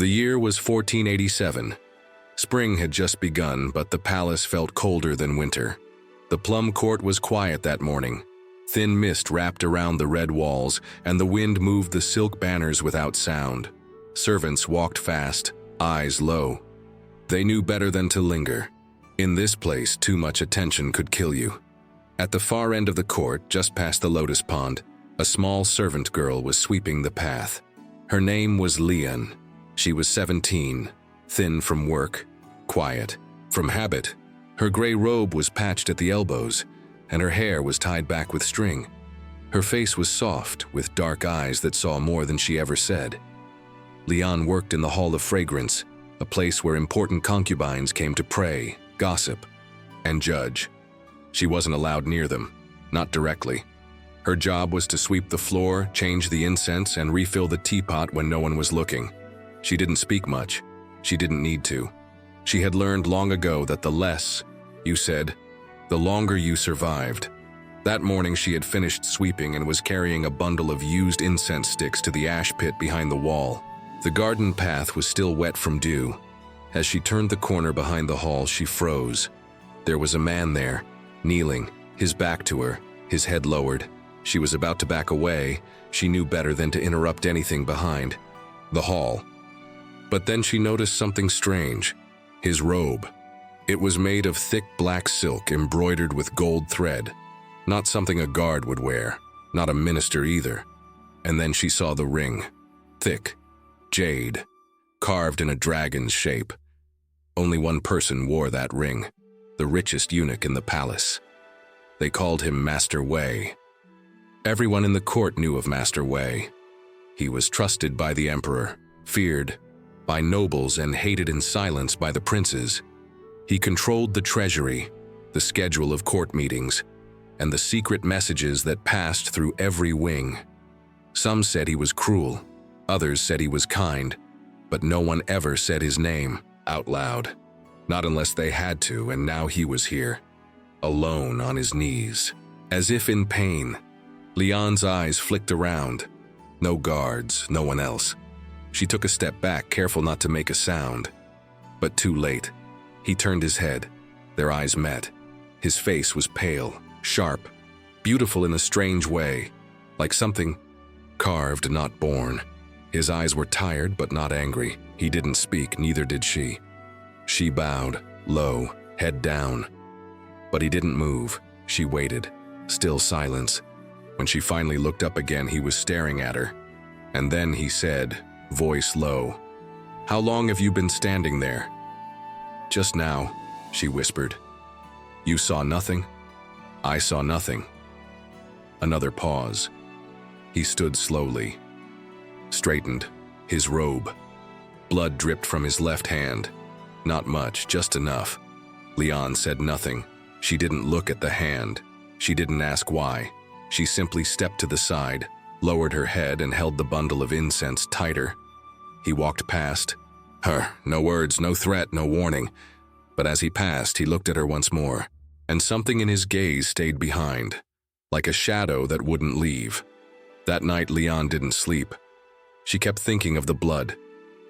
The year was 1487. Spring had just begun, but the palace felt colder than winter. The plum court was quiet that morning. Thin mist wrapped around the red walls, and the wind moved the silk banners without sound. Servants walked fast, eyes low. They knew better than to linger. In this place, too much attention could kill you. At the far end of the court, just past the lotus pond, a small servant girl was sweeping the path. Her name was Lian. She was 17, thin from work, quiet from habit. Her gray robe was patched at the elbows, and her hair was tied back with string. Her face was soft, with dark eyes that saw more than she ever said. Lian worked in the Hall of Fragrance, a place where important concubines came to pray, gossip, and judge. She wasn't allowed near them, not directly. Her job was to sweep the floor, change the incense, and refill the teapot when no one was looking. She didn't speak much. She didn't need to. She had learned long ago that the less you said, the longer you survived. That morning she had finished sweeping and was carrying a bundle of used incense sticks to the ash pit behind the wall. The garden path was still wet from dew. As she turned the corner behind the hall, she froze. There was a man there, kneeling, his back to her, his head lowered. She was about to back away. She knew better than to interrupt anything behind the hall. But then she noticed something strange. His robe. It was made of thick black silk embroidered with gold thread. Not something a guard would wear, not a minister either. And then she saw the ring. Thick, jade, carved in a dragon's shape. Only one person wore that ring, the richest eunuch in the palace. They called him Master Wei. Everyone in the court knew of Master Wei. He was trusted by the emperor, feared by nobles, and hated in silence by the princes. He controlled the treasury, the schedule of court meetings, and the secret messages that passed through every wing. Some said he was cruel, others said he was kind, but no one ever said his name out loud. Not unless they had to, and now he was here, alone on his knees, as if in pain. Lian's eyes flicked around. No guards, no one else. She took a step back, careful not to make a sound. But too late. He turned his head. Their eyes met. His face was pale, sharp, beautiful in a strange way, like something carved, not born. His eyes were tired but not angry. He didn't speak, neither did she. She bowed, low, head down. But he didn't move. She waited, still silence. When she finally looked up again, he was staring at her. And then he said, voice low, "How long have you been standing there?" "Just now," she whispered. "You saw nothing?" "I saw nothing." Another pause. He stood slowly, straightened, his robe. Blood dripped from his left hand. Not much, just enough. Lian said nothing. She didn't look at the hand. She didn't ask why. She simply stepped to the side, lowered her head, and held the bundle of incense tighter. He walked past her. No words, no threat, no warning. But as he passed, he looked at her once more, and something in his gaze stayed behind, like a shadow that wouldn't leave. That night, Lian didn't sleep. She kept thinking of the blood,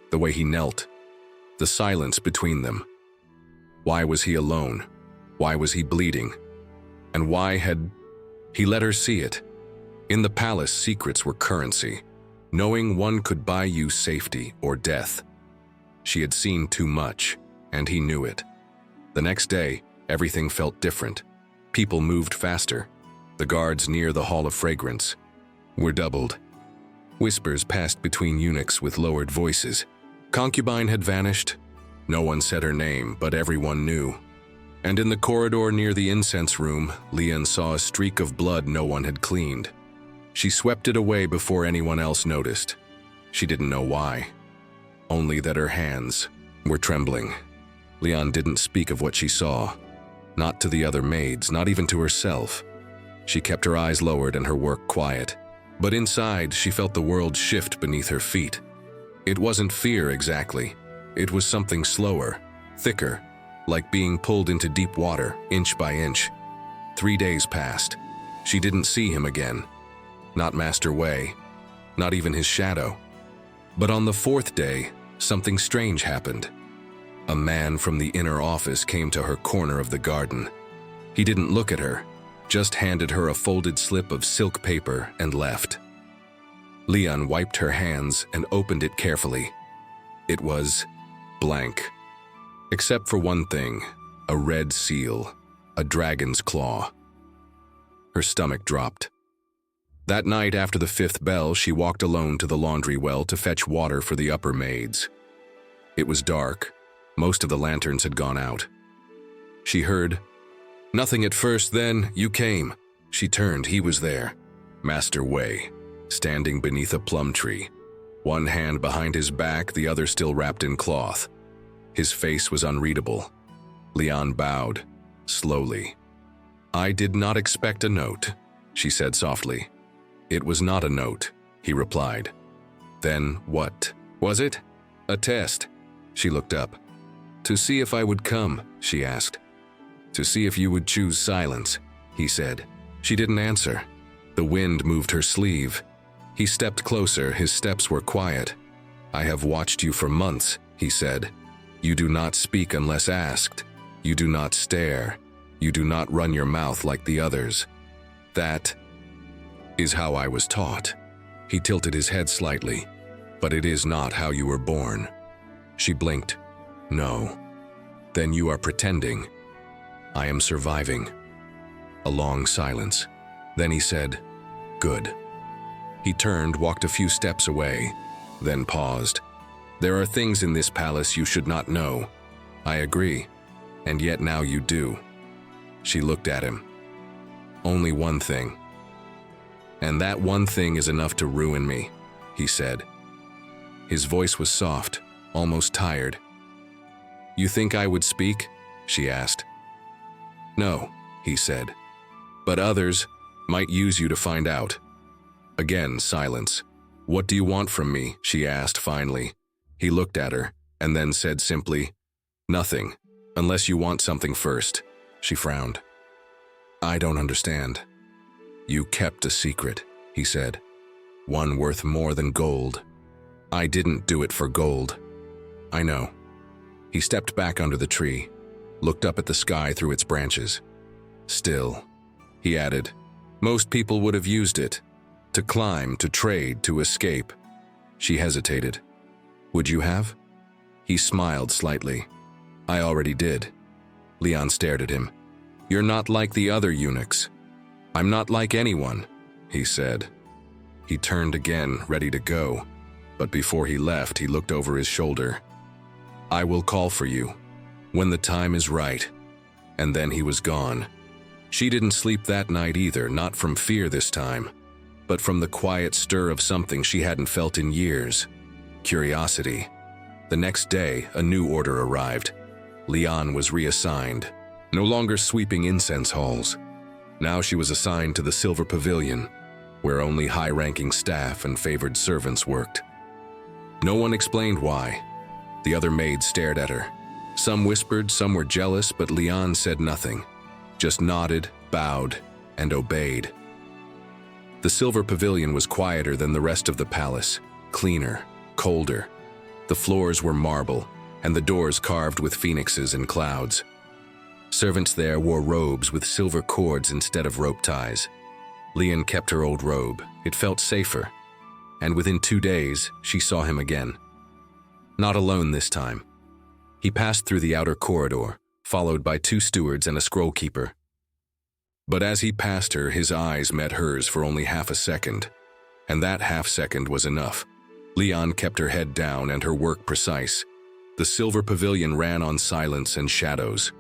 the way he knelt, the silence between them. Why was he alone? Why was he bleeding? And why had he let her see it? In the palace, secrets were currency. Knowing one could buy you safety or death. She had seen too much, and he knew it. The next day, everything felt different. People moved faster. The guards near the Hall of Fragrance were doubled. Whispers passed between eunuchs with lowered voices. Concubine had vanished. No one said her name, but everyone knew. And in the corridor near the incense room, Lian saw a streak of blood no one had cleaned. She swept it away before anyone else noticed. She didn't know why. Only that her hands were trembling. Lian didn't speak of what she saw. Not to the other maids, not even to herself. She kept her eyes lowered and her work quiet. But inside, she felt the world shift beneath her feet. It wasn't fear exactly. It was something slower, thicker, like being pulled into deep water, inch by inch. 3 days passed. She didn't see him again. Not Master Wei, not even his shadow. But on the 4th day, something strange happened. A man from the inner office came to her corner of the garden. He didn't look at her, just handed her a folded slip of silk paper and left. Lian wiped her hands and opened it carefully. It was blank. Except for one thing, a red seal, a dragon's claw. Her stomach dropped. That night after the 5th bell, she walked alone to the laundry well to fetch water for the upper maids. It was dark. Most of the lanterns had gone out. She heard, "Nothing at first, then you came." She turned, he was there, Master Wei, standing beneath a plum tree, one hand behind his back, the other still wrapped in cloth. His face was unreadable. Lian bowed, slowly. "I did not expect a note," she said softly. "It was not a note," he replied. "Then what was it?" "A test." She looked up. "To see if I would come," she asked. "To see if you would choose silence," he said. She didn't answer. The wind moved her sleeve. He stepped closer, his steps were quiet. "I have watched you for months," he said. "You do not speak unless asked. You do not stare. You do not run your mouth like the others. That is how I was taught." He tilted his head slightly. "But it is not how you were born." She blinked. "No." "Then you are pretending." "I am surviving." A long silence. Then he said, "Good." He turned, walked a few steps away, then paused. "There are things in this palace you should not know." "I agree. And yet now you do." She looked at him. "Only one thing." "And that one thing is enough to ruin me," he said. His voice was soft, almost tired. "You think I would speak?" she asked. "No," he said. "But others might use you to find out." Again, silence. "What do you want from me?" she asked finally. He looked at her, and then said simply, "Nothing, unless you want something first." She frowned. "I don't understand." "You kept a secret," he said. "One worth more than gold." "I didn't do it for gold." "I know." He stepped back under the tree, looked up at the sky through its branches. "Still," he added, "most people would have used it. To climb, to trade, to escape." She hesitated. "Would you have?" He smiled slightly. "I already did." Lian stared at him. "You're not like the other eunuchs." "I'm not like anyone," he said. He turned again, ready to go. But before he left, he looked over his shoulder. "I will call for you, when the time is right." And then he was gone. She didn't sleep that night either, not from fear this time, but from the quiet stir of something she hadn't felt in years. Curiosity. The next day, a new order arrived. Lian was reassigned, no longer sweeping incense halls. Now she was assigned to the Silver Pavilion, where only high-ranking staff and favored servants worked. No one explained why. The other maids stared at her. Some whispered, some were jealous, but Lian said nothing, just nodded, bowed, and obeyed. The Silver Pavilion was quieter than the rest of the palace, cleaner, colder. The floors were marble, and the doors carved with phoenixes and clouds. Servants there wore robes with silver cords instead of rope ties. Lian kept her old robe. It felt safer. And within 2 days, she saw him again. Not alone this time. He passed through the outer corridor, followed by 2 stewards and a scroll keeper. But as he passed her, his eyes met hers for only half a second, and that half second was enough. Lian kept her head down and her work precise. The Silver Pavilion ran on silence and shadows.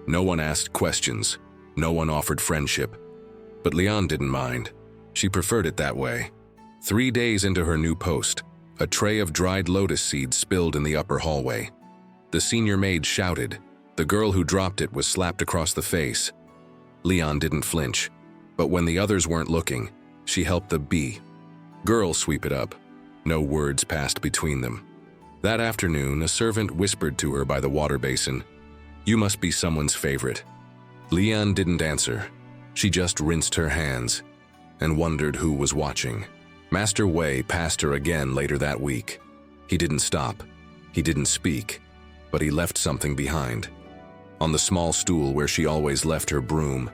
No one asked questions, no one offered friendship. But Lian didn't mind. She preferred it that way. 3 days into her new post, a tray of dried lotus seeds spilled in the upper hallway. The senior maid shouted. The girl who dropped it was slapped across the face. Lian didn't flinch, but when the others weren't looking, she helped the girl sweep it up. No words passed between them. That afternoon, a servant whispered to her by the water basin, "You must be someone's favorite." Lian didn't answer. She just rinsed her hands and wondered who was watching. Master Wei passed her again later that week. He didn't stop. He didn't speak, but he left something behind. On the small stool where she always left her broom,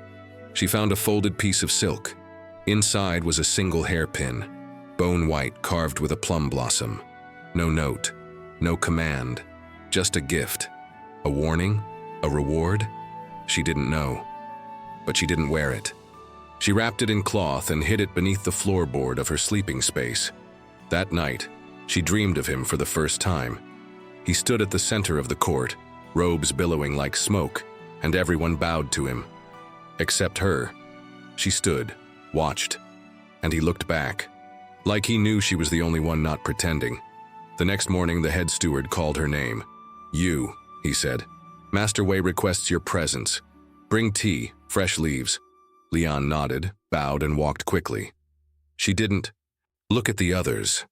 she found a folded piece of silk. Inside was a single hairpin, bone white, carved with a plum blossom. No note, no command, just a gift. A warning? A reward? She didn't know. But she didn't wear it. She wrapped it in cloth and hid it beneath the floorboard of her sleeping space. That night, she dreamed of him for the first time. He stood at the center of the court, robes billowing like smoke, and everyone bowed to him. Except her. She stood, watched, and he looked back, like he knew she was the only one not pretending. The next morning, the head steward called her name. "You," he said. "Master Wei requests your presence. Bring tea, fresh leaves." Lian nodded, bowed, and walked quickly. She didn't look at the others.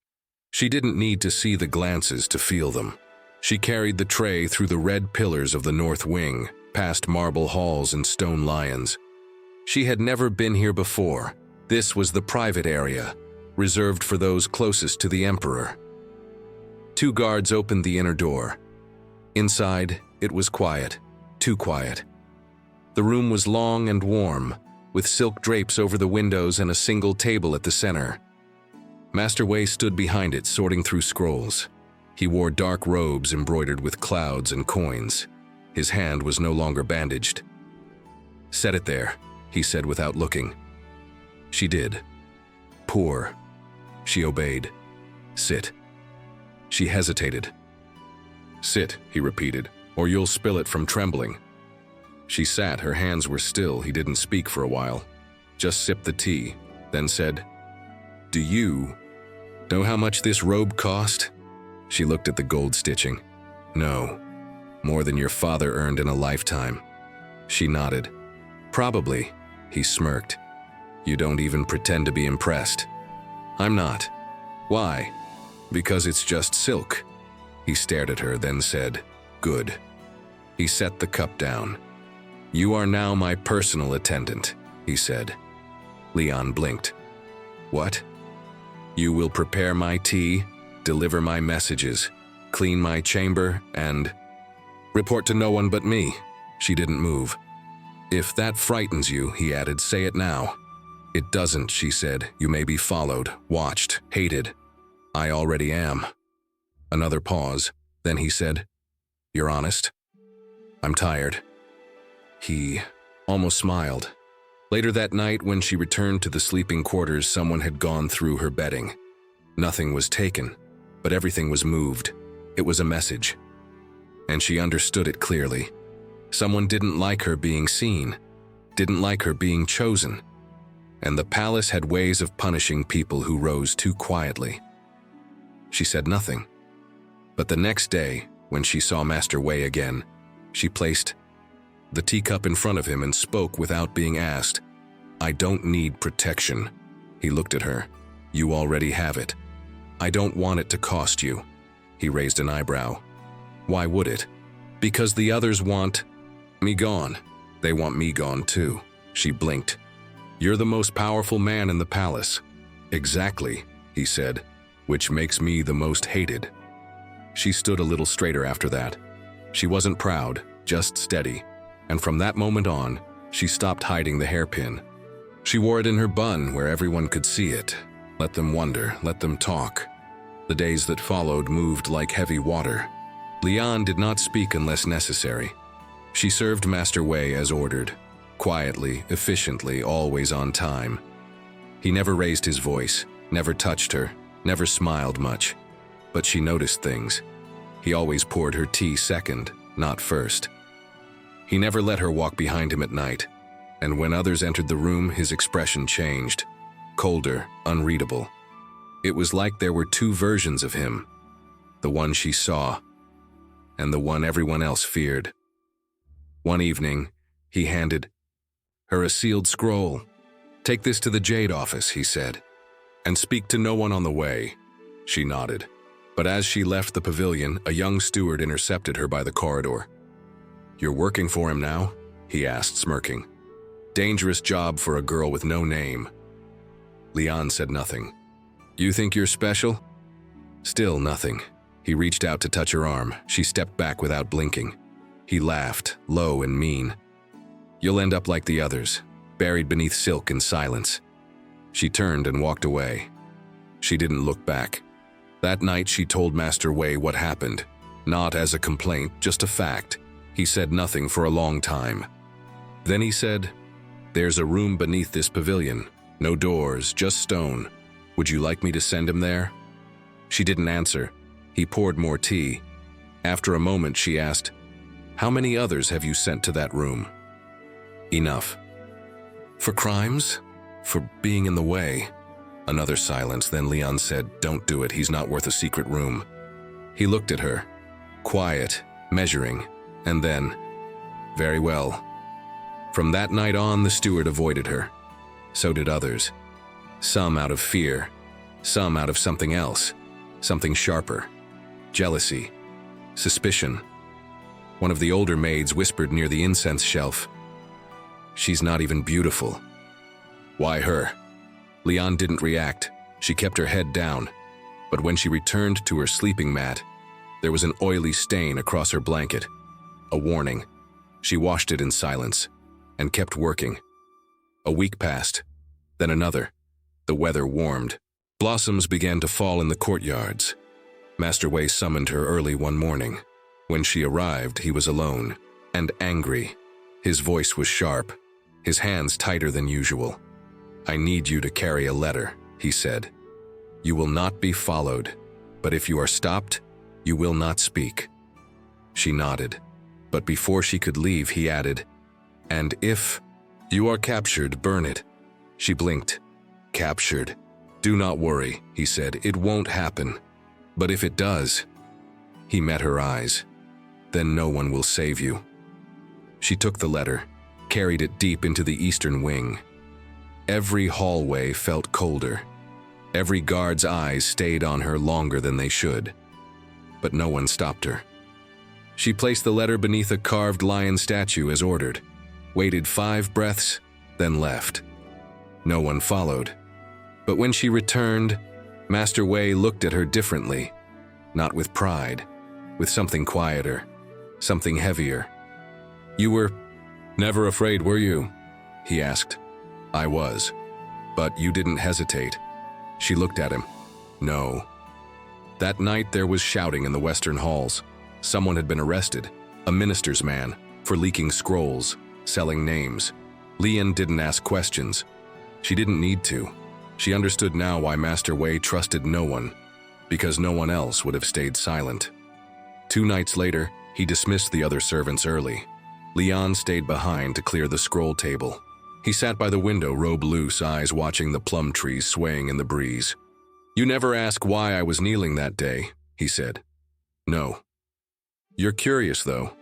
She didn't need to see the glances to feel them. She carried the tray through the red pillars of the north wing, past marble halls and stone lions. She had never been here before. This was the private area, reserved for those closest to the emperor. 2 guards opened the inner door. Inside, it was quiet, too quiet. The room was long and warm, with silk drapes over the windows and a single table at the center. Master Wei stood behind it, sorting through scrolls. He wore dark robes embroidered with clouds and coins. His hand was no longer bandaged. "Set it there," he said without looking. She did. "Pour." She obeyed. "Sit." She hesitated. "Sit," he repeated, "or you'll spill it from trembling." She sat, her hands were still. He didn't speak for a while, just sipped the tea, then said, "Do you know how much this robe cost?" She looked at the gold stitching. "No, more than your father earned in a lifetime." She nodded. "Probably," he smirked. "You don't even pretend to be impressed." "I'm not." "Why?" "Because it's just silk." He stared at her, then said, "Good." He set the cup down. "You are now my personal attendant," he said. Lian blinked. "What?" "You will prepare my tea, deliver my messages, clean my chamber, and report to no one but me." She didn't move. "If that frightens you," he added, "say it now." "It doesn't," she said. "You may be followed, watched, hated. I already am." Another pause. Then he said, "You're honest?" "I'm tired." He almost smiled. Later that night, when she returned to the sleeping quarters, someone had gone through her bedding. Nothing was taken, but everything was moved. It was a message. And she understood it clearly. Someone didn't like her being seen, didn't like her being chosen. And the palace had ways of punishing people who rose too quietly. She said nothing. But the next day, when she saw Master Wei again, she placed the teacup in front of him and spoke without being asked. "I don't need protection." He looked at her. "You already have it. I don't want it to cost you." He raised an eyebrow. "Why would it?" "Because the others want me gone. They want me gone too." She blinked. "You're the most powerful man in the palace." "Exactly," he said, "which makes me the most hated." She stood a little straighter after that. She wasn't proud, just steady. And from that moment on, she stopped hiding the hairpin. She wore it in her bun where everyone could see it. Let them wonder, let them talk. The days that followed moved like heavy water. Lian did not speak unless necessary. She served Master Wei as ordered, quietly, efficiently, always on time. He never raised his voice, never touched her, never smiled much. But she noticed things. He always poured her tea second, not first. He never let her walk behind him at night, and when others entered the room, his expression changed, colder, unreadable. It was like there were 2 versions of him, the one she saw, and the one everyone else feared. One evening, he handed her a sealed scroll. "Take this to the Jade office," he said, "and speak to no one on the way." She nodded. But as she left the pavilion, a young steward intercepted her by the corridor. "You're working for him now?" he asked, smirking. "Dangerous job for a girl with no name." Lian said nothing. "You think you're special?" Still nothing. He reached out to touch her arm. She stepped back without blinking. He laughed, low and mean. "You'll end up like the others, buried beneath silk in silence." She turned and walked away. She didn't look back. That night she told Master Wei what happened, not as a complaint, just a fact. He said nothing for a long time. Then he said, "There's a room beneath this pavilion. No doors, just stone. Would you like me to send him there?" She didn't answer. He poured more tea. After a moment she asked, "How many others have you sent to that room?" "Enough." "For crimes? For being in the way?" Another silence, then Lian said, "Don't do it, he's not worth a secret room." He looked at her, quiet, measuring, and then, "Very well." From that night on, the steward avoided her. So did others. Some out of fear, some out of something else, something sharper. Jealousy, suspicion. One of the older maids whispered near the incense shelf, "She's not even beautiful." "Why her?" Lian didn't react. She kept her head down. But when she returned to her sleeping mat, there was an oily stain across her blanket. A warning. She washed it in silence and kept working. A week passed, then another. The weather warmed. Blossoms began to fall in the courtyards. Master Wei summoned her early one morning. When she arrived, he was alone and angry. His voice was sharp, his hands tighter than usual. "I need you to carry a letter," he said. "You will not be followed, but if you are stopped, you will not speak." She nodded, but before she could leave, he added, "And if you are captured, burn it." She blinked. "Captured? Do not worry," he said. "It won't happen. But if it does..." He met her eyes. "Then no one will save you." She took the letter, carried it deep into the eastern wing. Every hallway felt colder. Every guard's eyes stayed on her longer than they should. But no one stopped her. She placed the letter beneath a carved lion statue as ordered, waited 5 breaths, then left. No one followed. But when she returned, Master Wei looked at her differently, not with pride, with something quieter, something heavier. "You were never afraid, were you?" he asked. "I was. But you didn't hesitate." She looked at him. "No." That night there was shouting in the western halls. Someone had been arrested, a minister's man, for leaking scrolls, selling names. Lian didn't ask questions. She didn't need to. She understood now why Master Wei trusted no one, because no one else would have stayed silent. 2 nights later, he dismissed the other servants early. Lian stayed behind to clear the scroll table. He sat by the window, robe loose, eyes watching the plum trees swaying in the breeze. "You never ask why I was kneeling that day," he said. "No." "You're curious, though."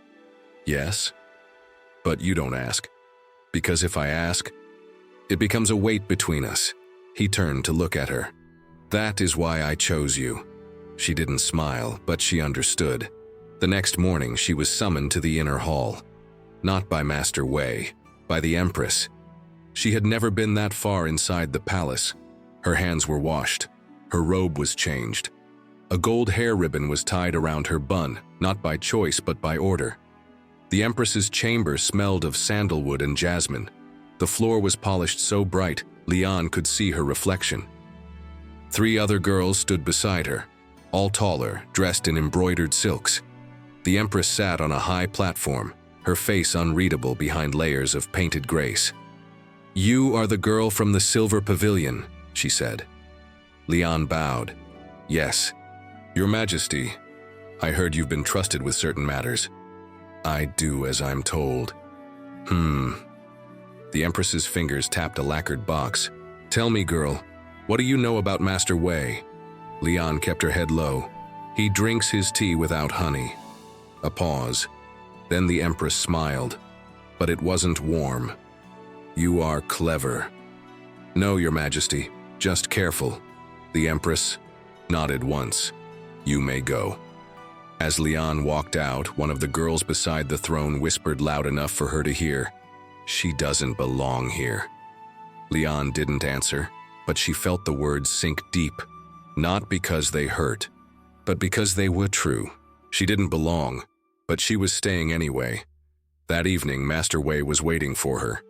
"Yes." "But you don't ask. Because if I ask, it becomes a weight between us." He turned to look at her. "That is why I chose you." She didn't smile, but she understood. The next morning, she was summoned to the inner hall. Not by Master Wei, by the Empress. She had never been that far inside the palace. Her hands were washed. Her robe was changed. A gold hair ribbon was tied around her bun, not by choice but by order. The Empress's chamber smelled of sandalwood and jasmine. The floor was polished so bright, Lian could see her reflection. 3 other girls stood beside her, all taller, dressed in embroidered silks. The Empress sat on a high platform, her face unreadable behind layers of painted grace. "You are the girl from the silver pavilion," she said. Lian bowed. "Yes, Your Majesty. I heard you've been trusted with certain matters." "I do as I'm told." The Empress's fingers tapped a lacquered box. "Tell me, girl, what do you know about Master Wei?" Lian kept her head low. "He drinks his tea without honey." A pause. Then the Empress smiled, but it wasn't warm. "You are clever." "No, Your Majesty, just careful." The Empress nodded once. "You may go." As Lian walked out, one of the girls beside the throne whispered loud enough for her to hear, "She doesn't belong here." Lian didn't answer, but she felt the words sink deep, not because they hurt, But because they were true, she didn't belong, but she was staying anyway. That evening, Master Wei was waiting for her.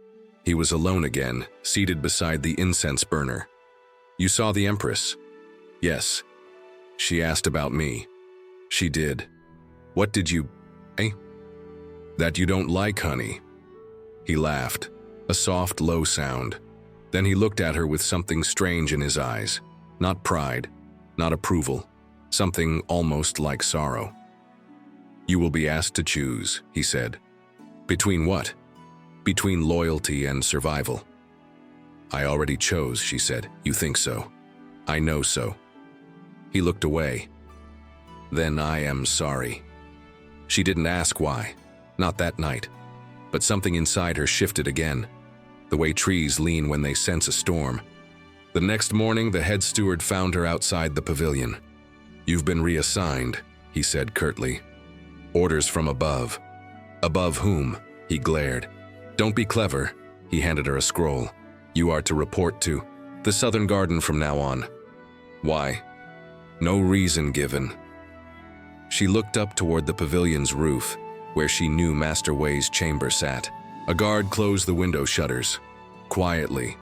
He was alone again, seated beside the incense burner. "You saw the Empress?" "Yes." "She asked about me." "She did." "What did you say?" "That you don't like honey." He laughed, a soft, low sound. Then he looked at her with something strange in his eyes. Not pride, not approval, something almost like sorrow. "You will be asked to choose," he said. "Between what?" "Between loyalty and survival." "I already chose," she said. "You think so?" "I know so." He looked away. "Then I am sorry." She didn't ask why. Not that night. But something inside her shifted again, the way trees lean when they sense a storm. The next morning, the head steward found her outside the pavilion. "You've been reassigned," he said curtly. "Orders from above." "Above whom?" He glared. "Don't be clever." He handed her a scroll. "You are to report to the Southern Garden from now on." "Why?" "No reason given." She looked up toward the pavilion's roof, where she knew Master Wei's chamber sat. A guard closed the window shutters. Quietly.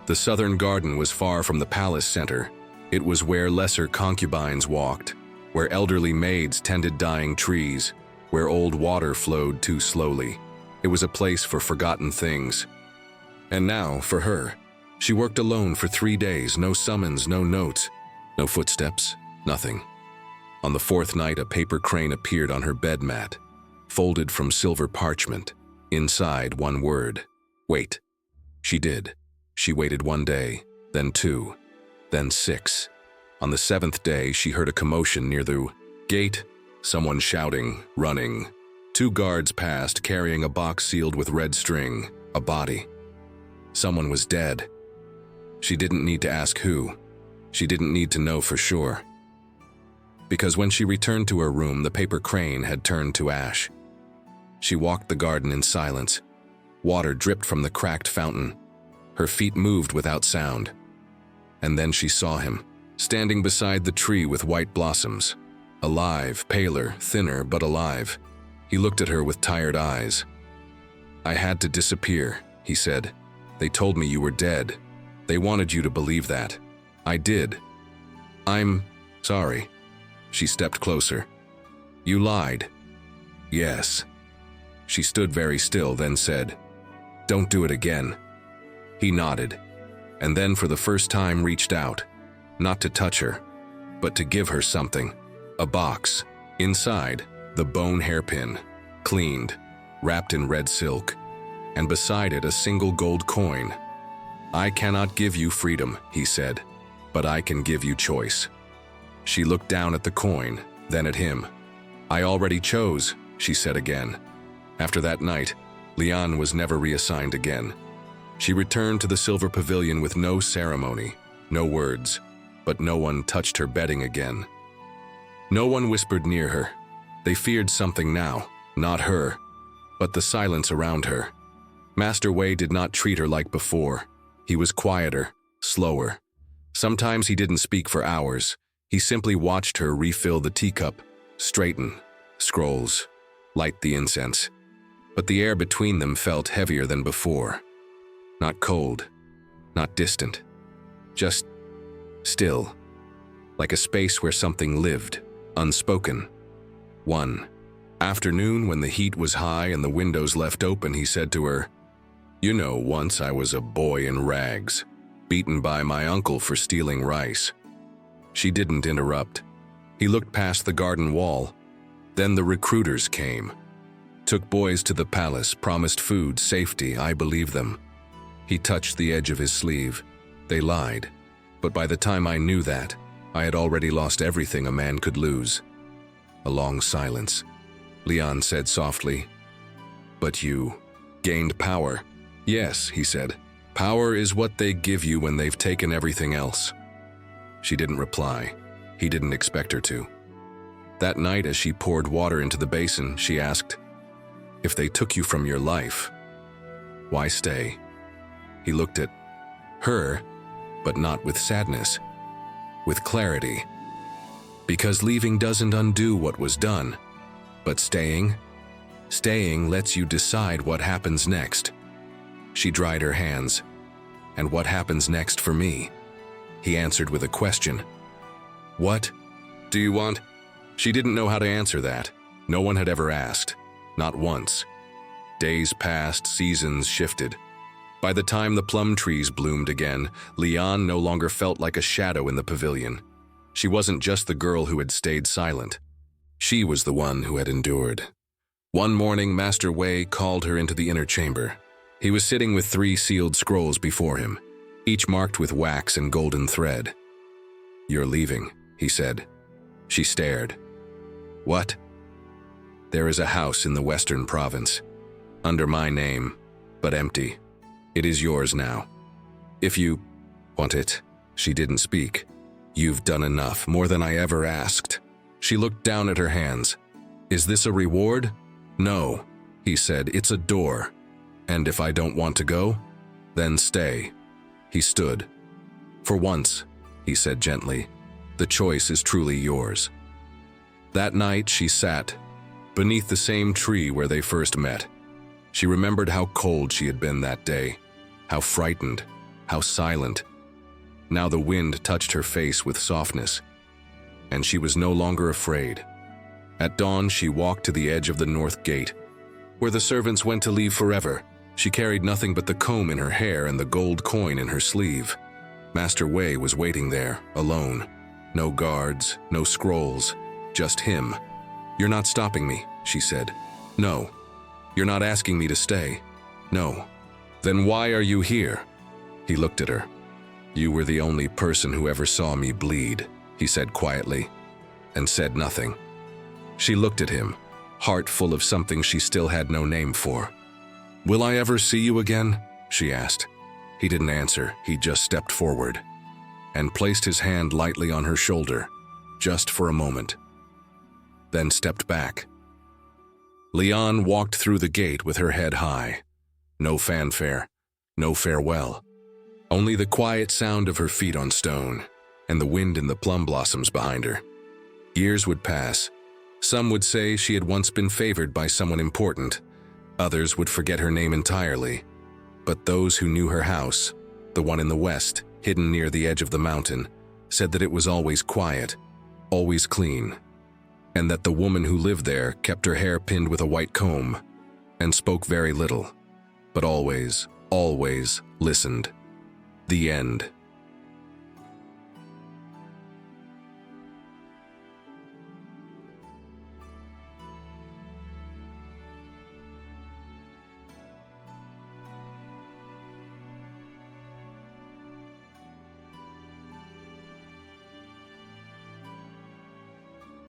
The Southern Garden was far from the palace center. It was where lesser concubines walked, where elderly maids tended dying trees, where old water flowed too slowly. It was a place for forgotten things. And now, for her, she worked alone for 3 days, no summons, no notes, no footsteps, nothing. On the 4th night, a paper crane appeared on her bed mat, folded from silver parchment. Inside, one word: wait. She did. She waited 1 day, then 2, then 6. On the 7th day, she heard a commotion near the gate, someone shouting, running. 2 guards passed, carrying a box sealed with red string, a body. Someone was dead. She didn't need to ask who. She didn't need to know for sure. Because when she returned to her room, the paper crane had turned to ash. She walked the garden in silence. Water dripped from the cracked fountain. Her feet moved without sound. And then she saw him, standing beside the tree with white blossoms. Alive, paler, thinner, but alive. He looked at her with tired eyes. "I had to disappear," he said. "They told me you were dead. They wanted you to believe that. I did. I'm sorry." She stepped closer. "You lied." "Yes." She stood very still, then said, "Don't do it again." He nodded, and then for the first time reached out, not to touch her, but to give her something. A box. Inside, the bone hairpin, cleaned, wrapped in red silk, and beside it a single gold coin. "I cannot give you freedom," he said, "but I can give you choice." She looked down at the coin, then at him. "I already chose," she said again. After that night, Lian was never reassigned again. She returned to the silver pavilion with no ceremony, no words, but no one touched her bedding again. No one whispered near her. They feared something now, not her, but the silence around her. Master Wei did not treat her like before. He was quieter, slower. Sometimes he didn't speak for hours. He simply watched her refill the teacup, straighten, scrolls, light the incense. But the air between them felt heavier than before. Not cold, not distant, just still, like a space where something lived, unspoken. One afternoon, when the heat was high and the windows left open, he said to her, "You know, once I was a boy in rags, beaten by my uncle for stealing rice." She didn't interrupt. He looked past the garden wall. Then the recruiters came. Took boys to the palace, promised food, safety. I believed them. He touched the edge of his sleeve. They lied. But by the time I knew that, I had already lost everything a man could lose. A long silence. Lian said softly, "But you gained power." "Yes," he said. "Power is what they give you when they've taken everything else." She didn't reply. He didn't expect her to. That night, as she poured water into the basin, she asked, "If they took you from your life, why stay?" He looked at her, but not with sadness, with clarity. Because leaving doesn't undo what was done. But staying lets you decide what happens next. She dried her hands. And what happens next for me? He answered with a question. What do you want? She didn't know how to answer that. No one had ever asked. Not once. Days passed, seasons shifted. By the time the plum trees bloomed again, Lian no longer felt like a shadow in the pavilion. She wasn't just the girl who had stayed silent. She was the one who had endured. One morning, Master Wei called her into the inner chamber. He was sitting with 3 sealed scrolls before him, each marked with wax and golden thread. "You're leaving," he said. She stared. "What?" "There is a house in the western province, under my name, but empty. It is yours now. If you want it." She didn't speak. "You've done enough, more than I ever asked." She looked down at her hands. "Is this a reward?" "No," he said, "it's a door. And if I don't want to go, then stay." He stood. "For once," he said gently, "the choice is truly yours." That night she sat, beneath the same tree where they first met. She remembered how cold she had been that day, how frightened, how silent. Now the wind touched her face with softness, and she was no longer afraid. At dawn, she walked to the edge of the north gate, where the servants went to leave forever. She carried nothing but the comb in her hair and the gold coin in her sleeve. Master Wei was waiting there, alone. No guards, no scrolls, just him. "You're not stopping me," she said. "No." "You're not asking me to stay?" "No." "Then why are you here?" He looked at her. "You were the only person who ever saw me bleed," he said quietly, and said nothing. She looked at him, heart full of something she still had no name for. "Will I ever see you again?" she asked. He didn't answer. He just stepped forward and placed his hand lightly on her shoulder, just for a moment, then stepped back. Lian walked through the gate with her head high. No fanfare, no farewell. Only the quiet sound of her feet on stone and the wind in the plum blossoms behind her. Years would pass. Some would say she had once been favored by someone important. Others would forget her name entirely. But those who knew her house, the one in the west, hidden near the edge of the mountain, said that it was always quiet, always clean, and that the woman who lived there kept her hair pinned with a white comb and spoke very little, but always, always listened. The end.